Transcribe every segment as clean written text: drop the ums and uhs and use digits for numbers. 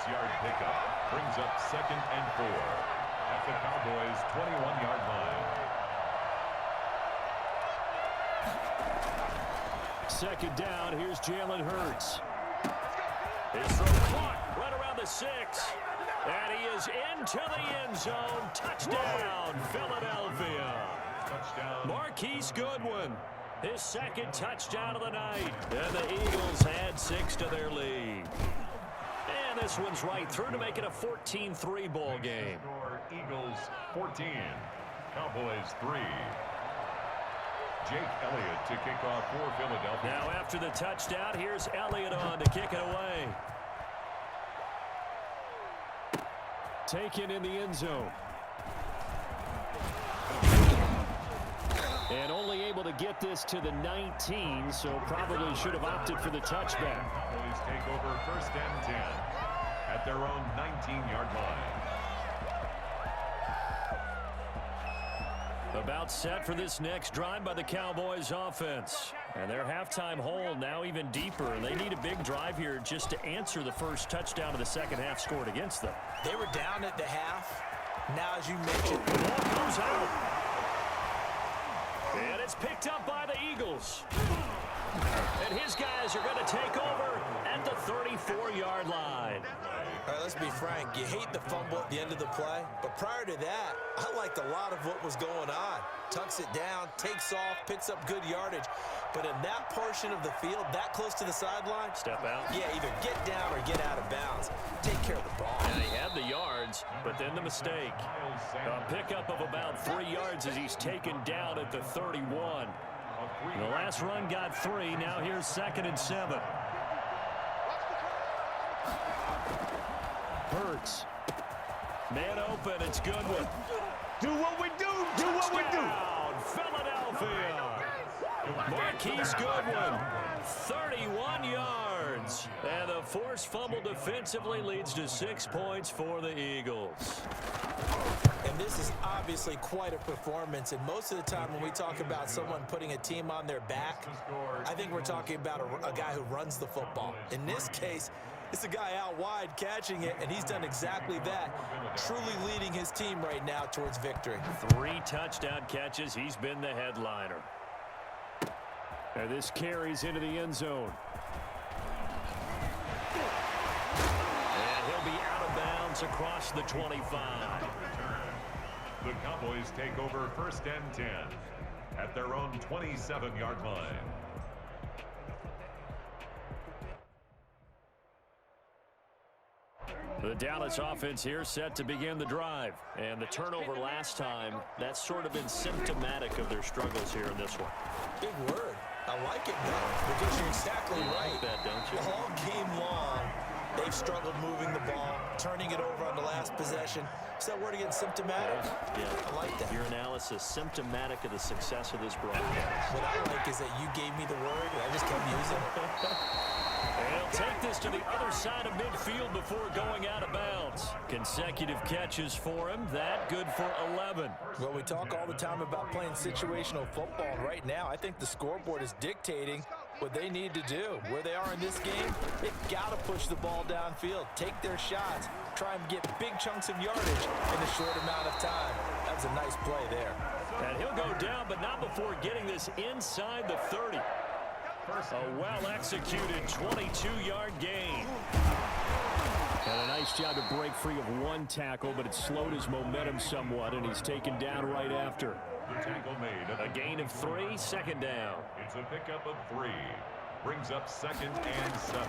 6-yard pickup. Brings up 2nd and 4 at the Cowboys' 21-yard line. 2nd down. Here's Jalen Hurts. His throw caught right around the 6. And he is into the end zone. Touchdown, Philadelphia. Touchdown. Marquise Goodwin. His 2nd touchdown of the night. And the Eagles add 6 to their lead. And this one's right through to make it a 14-3 ball game. Eagles 14, Cowboys 3. Jake Elliott to kick off for Philadelphia. Now after the touchdown, here's Elliott on to kick it away. Taken in the end zone. And only able to get this to the 19, so probably should have opted for the touchback. Cowboys take over 1st and 10 at their own 19-yard line. About set for this next drive by the Cowboys offense. And their halftime hole now even deeper. They need a big drive here just to answer the first touchdown of the second half scored against them. They were down at the half. Now, as you mentioned, the ball goes out. And it's picked up by the Eagles. And his guys are going to take over at the 34-yard line. All right, let's be frank. You hate the fumble at the end of the play, but prior to that, I liked a lot of what was going on. Tucks it down, takes off, picks up good yardage. But in that portion of the field, that close to the sideline, step out. Yeah, either get down or get out of bounds. Take care of the ball. And he had the yards, but then the mistake. A pickup of about 3 yards as he's taken down at the 31. The last run got 3. Now here's 2nd and 7. Hurts. Man open. It's Goodwin. Do what we do. Do what we do. Philadelphia. Marquise Goodwin. 31 yards. And the forced fumble defensively leads to 6 points for the Eagles. And this is obviously quite a performance. And most of the time when we talk about someone putting a team on their back, I think we're talking about a guy who runs the football. In this case, it's a guy out wide catching it, and he's done exactly that, truly leading his team right now towards victory. 3 touchdown catches. He's been the headliner. And this carries into the end zone. And he'll be out of bounds across the 25. The Cowboys take over 1st and 10 at their own 27-yard line. The Dallas offense here set to begin the drive. And the turnover last time, that's sort of been symptomatic of their struggles here in this one. Big word. I like it, though, because you're exactly right. Like that, don't you? All game long, they've struggled moving the ball, turning it over on the last possession. Is that word again, symptomatic? Yeah. I like that. Your analysis, symptomatic of the success of this broadcast. What I like is that you gave me the word, and I just kept using it. And he'll take this to the other side of midfield before going out of bounds. Consecutive catches for him. That good for 11. Well, we talk all the time about playing situational football. And right now, I think the scoreboard is dictating what they need to do. Where they are in this game, they've got to push the ball downfield, take their shots, try and get big chunks of yardage in a short amount of time. That was a nice play there. And he'll go down, but not before getting this inside the 30. A well-executed 22-yard gain. And a nice job to break free of one tackle, but it slowed his momentum somewhat, and he's taken down right after. The tackle made. A gain of 3, 2nd down. It's a pickup of 3. Brings up 2nd and 7.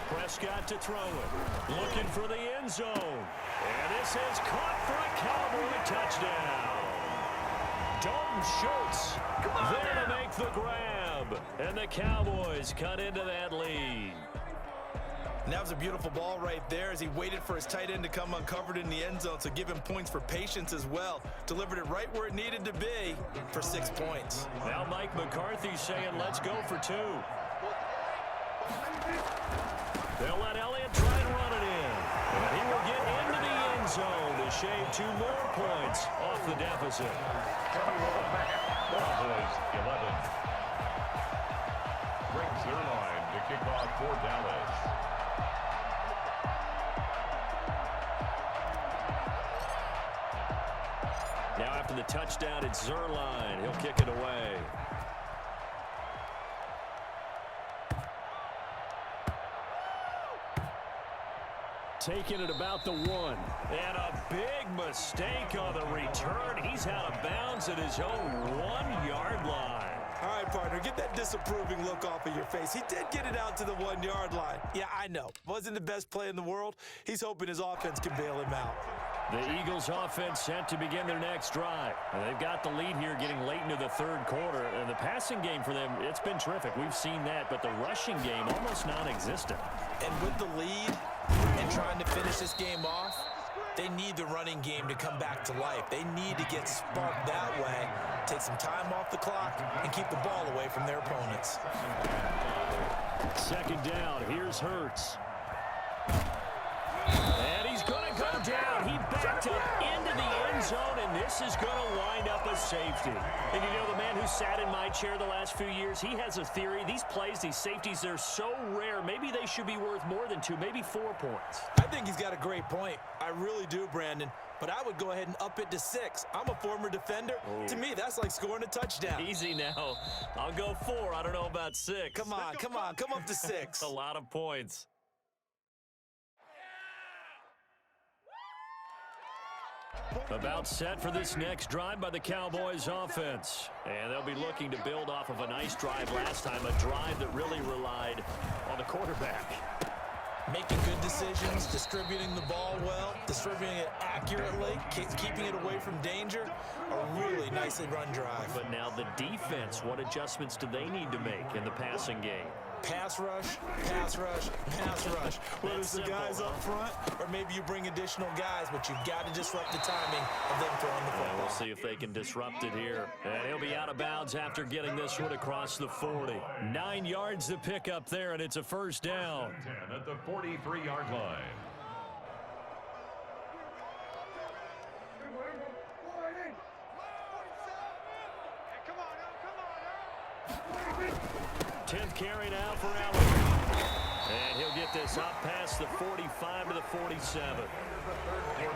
Prescott to throw it. Looking for the end zone. And this is caught for a Cowboy touchdown. Dalton Schultz there to make the grab. And the Cowboys cut into that lead. And that was a beautiful ball right there as he waited for his tight end to come uncovered in the end zone, so give him points for patience as well. Delivered it right where it needed to be for 6 points. Now Mike McCarthy saying let's go for 2. They'll let Elliott try and run it in. And he will get into the end zone to shave 2 more points off the deficit. Cowboys 11. Brings their line to kick off for Dallas. after the touchdown. It's Zerline. He'll kick it away. Taking it about the 1. And a big mistake on the return. He's out of bounds at his own 1-yard line. All right, partner, get that disapproving look off of your face. He did get it out to the 1-yard line. Yeah, I know. Wasn't the best play in the world. He's hoping his offense can bail him out. The Eagles offense set to begin their next drive. And they've got the lead here getting late into the third quarter. And the passing game for them, it's been terrific. We've seen that, but the rushing game almost non-existent. And with the lead and trying to finish this game off, they need the running game to come back to life. They need to get sparked that way, take some time off the clock, and keep the ball away from their opponents. Second down, here's Hurts. And he's going to go down. He backed up into the end zone, and this is going to wind up a safety. And you know, the man who sat in my chair the last few years, he has a theory. These plays, these safeties, they're so rare. Maybe they should be worth more than 2, maybe 4 points. I think he's got a great point. I really do, Brandon. But I would go ahead and up it to 6. I'm a former defender. Oh. To me, that's like scoring a touchdown. Easy now. I'll go 4. I don't know about 6. Come on. Come up to 6. A lot of points. About set for this next drive by the Cowboys offense. And they'll be looking to build off of a nice drive last time, a drive that really relied on the quarterback. Making good decisions, distributing the ball well, distributing it accurately, keeping it away from danger. A really nicely run drive. But now the defense, what adjustments do they need to make in the passing game? Pass rush, pass rush, pass rush. Whether it's the guys up front or maybe you bring additional guys, but you've got to disrupt the timing of them throwing the football. We'll see if they can disrupt it here. And he'll be out of bounds after getting this one across the 40. 9 yards to pick up there, and it's a first down. 10 at the 43-yard line. 10th carry now for Allen. And he'll get this up past the 45 to the 47.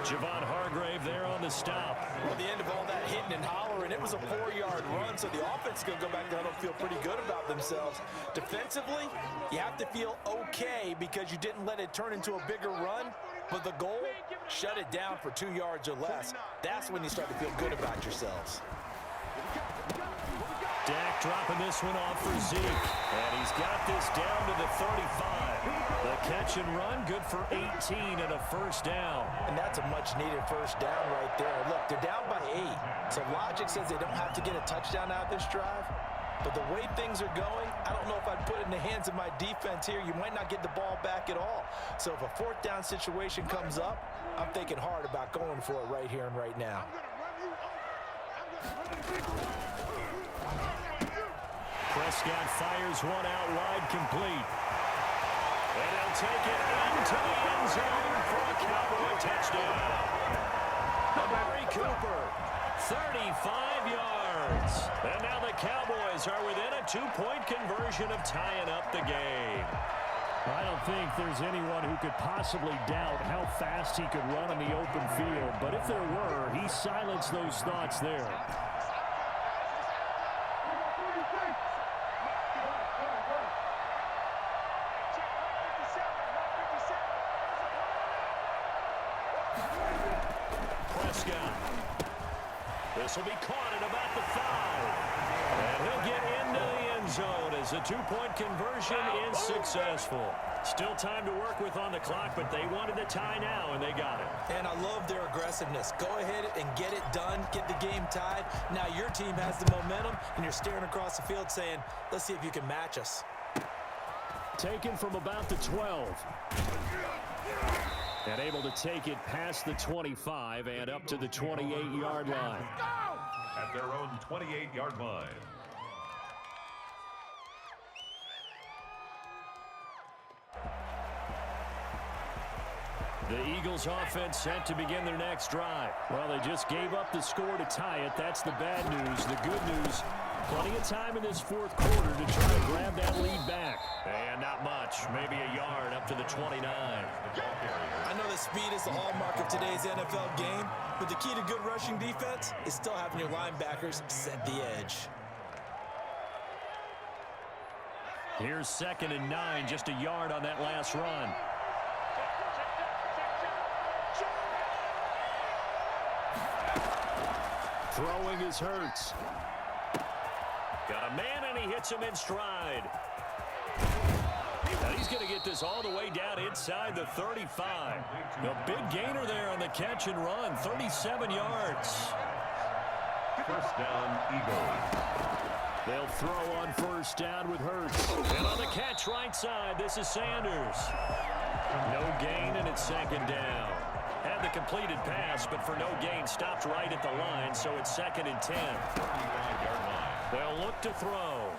Javon Hargrave there on the stop. Well, the end of all that hitting and hollering, it was a 4-yard run, so the offense is going to go back there and feel pretty good about themselves. Defensively, you have to feel okay because you didn't let it turn into a bigger run, but the goal, shut it down for 2 yards or less. That's when you start to feel good about yourselves. Dak dropping this one off for Zeke. And he's got this down to the 35. The catch and run, good for 18 and a first down. And that's a much-needed first down right there. Look, they're down by 8. So logic says they don't have to get a touchdown out of this drive. But the way things are going, I don't know if I'd put it in the hands of my defense here. You might not get the ball back at all. So if a 4th down situation comes up, I'm thinking hard about going for it right here and right now. Prescott fires one out wide, complete. And they'll take it into the end zone for a Cowboy touchdown. Amari Cooper, 35 yards. And now the Cowboys are within a 2-point conversion of tying up the game. I don't think there's anyone who could possibly doubt how fast he could run in the open field. But if there were, he silenced those thoughts there. This will be caught at about the 5. And he'll get into the end zone as a 2-point conversion is successful. Still time to work with on the clock, but they wanted the tie now, and they got it. And I love their aggressiveness. Go ahead and get it done, get the game tied. Now your team has the momentum, and you're staring across the field saying, let's see if you can match us. Taken from about the 12. And able to take it past the 25 and up to the 28-yard line. At their own 28-yard line. The Eagles offense set to begin their next drive. Well, they just gave up the score to tie it. That's the bad news. The good news, plenty of time in this 4th quarter to try to grab that lead back. And not much, maybe a yard up to the 29. I know this Speed is the hallmark of today's NFL game, but the key to good rushing defense is still having your linebackers set the edge. Here's 2nd and 9, just a yard on that last run. Throwing is Hurts. Got a man, and he hits him in stride. Now he's going to get this all the way down inside the 35. A big gainer there on the catch and run, 37 yards. First down, Eagles. They'll throw on first down with Hurts. And on the catch right side, this is Sanders. No gain, and it's 2nd down. Had the completed pass, but for no gain, stopped right at the line, so it's 2nd and 10. They'll look to throw.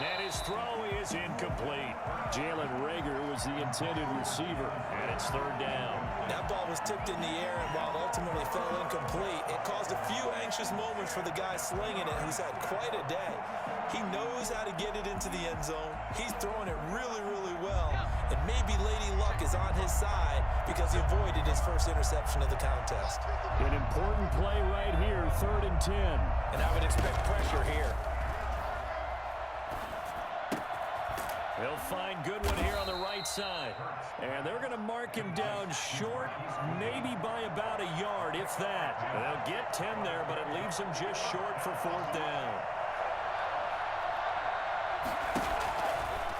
And his throw is incomplete. Jalen Reagor was the intended receiver, and it's 3rd down. That ball was tipped in the air, and while it ultimately fell incomplete, it caused a few anxious moments for the guy slinging it, who's had quite a day. He knows how to get it into the end zone. He's throwing it really, really well, and maybe Lady Luck is on his side because he avoided his first interception of the contest. An important play right here, 3rd and 10. And I would expect pressure here. They'll find Goodwin here on the right side. And they're going to mark him down short, maybe by about a yard, if that. They'll get 10 there, but it leaves him just short for 4th down.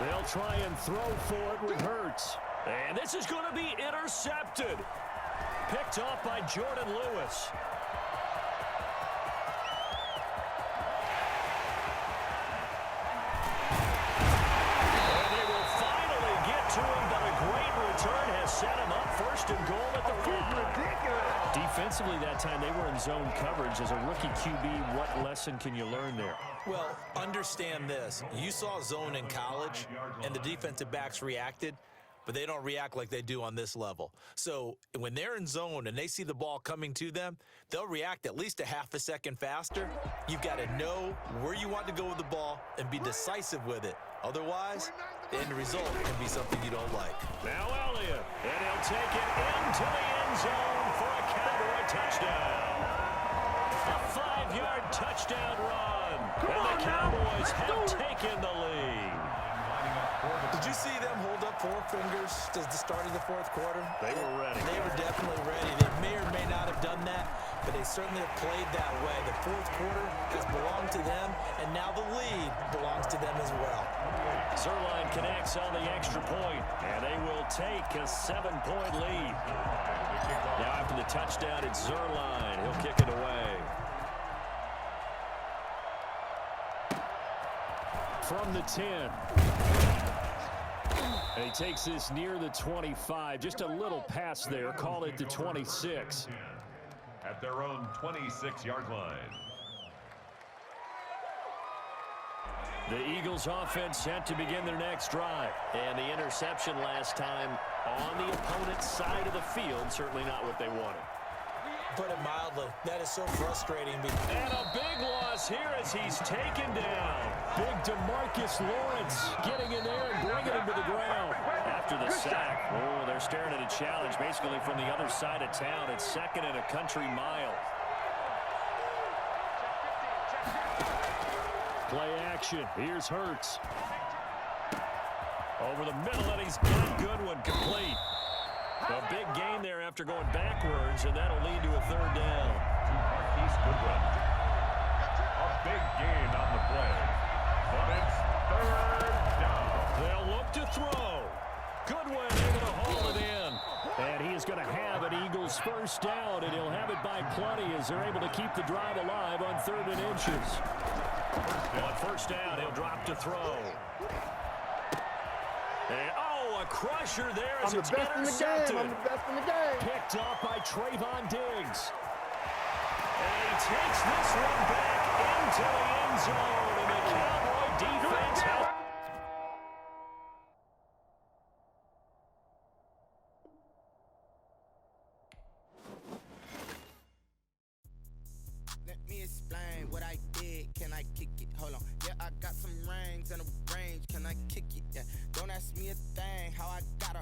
They'll try and throw for it with Hurts. And this is going to be intercepted. Picked off by Jordan Lewis. To him, but a great return has set him up 1st and goal at the 5. Defensively that time, they were in zone coverage. As a rookie QB, what lesson can you learn there? Well, understand this. You saw zone in college, and the defensive backs reacted, but they don't react like they do on this level. So when they're in zone and they see the ball coming to them, they'll react at least a half a second faster. You've got to know where you want to go with the ball and be decisive with it. Otherwise, the end result can be something you don't like. Now Elliott, and he'll take it into the end zone for a Cowboy touchdown. A 5-yard touchdown run, and the Cowboys have taken the lead. Did you see them hold up 4 fingers at the start of the 4th quarter? They were ready. They were definitely ready. They may or may not have done that, but they certainly have played that way. The 4th quarter has belonged to them, and now the lead belongs to them as well. Zuerlein connects on the extra point, and they will take a 7-point lead. Now after the touchdown, it's Zuerlein. He'll kick it away. From the 10. And he takes this near the 25. Just a little pass there. Call it the 26. At their own 26-yard line. The Eagles offense set to begin their next drive. And the interception last time on the opponent's side of the field, certainly not what they wanted. Put it mildly, that is so frustrating. And a big loss here as he's taken down. Big DeMarcus Lawrence getting in there and bringing him to the ground. After the sack, oh, they're staring at a challenge basically from the other side of town. It's 2nd and a country mile. Play action. Here's Hurts. Over the middle, and he's got Goodwin complete. A big gain there after going backwards, and that'll lead to a 3rd down. To Marquise Goodwin. A big gain on the play. But it's 3rd down. They'll look to throw. Goodwin able to haul it in. And he is going to have an Eagles 1st down, and he'll have it by plenty as they're able to keep the drive alive on 3rd and inches. On 1st down, he'll drop to throw. And, a crusher there as it's intercepted. I'm the best in the game. Picked off by Trayvon Diggs. And he takes this one back into the end zone, and the Cowboy defense has... Let me explain what I did. Can I kick it? Hold on. Yeah, I got some rings and a range. Can I kick it? Yeah. Don't ask me a thing. How I got a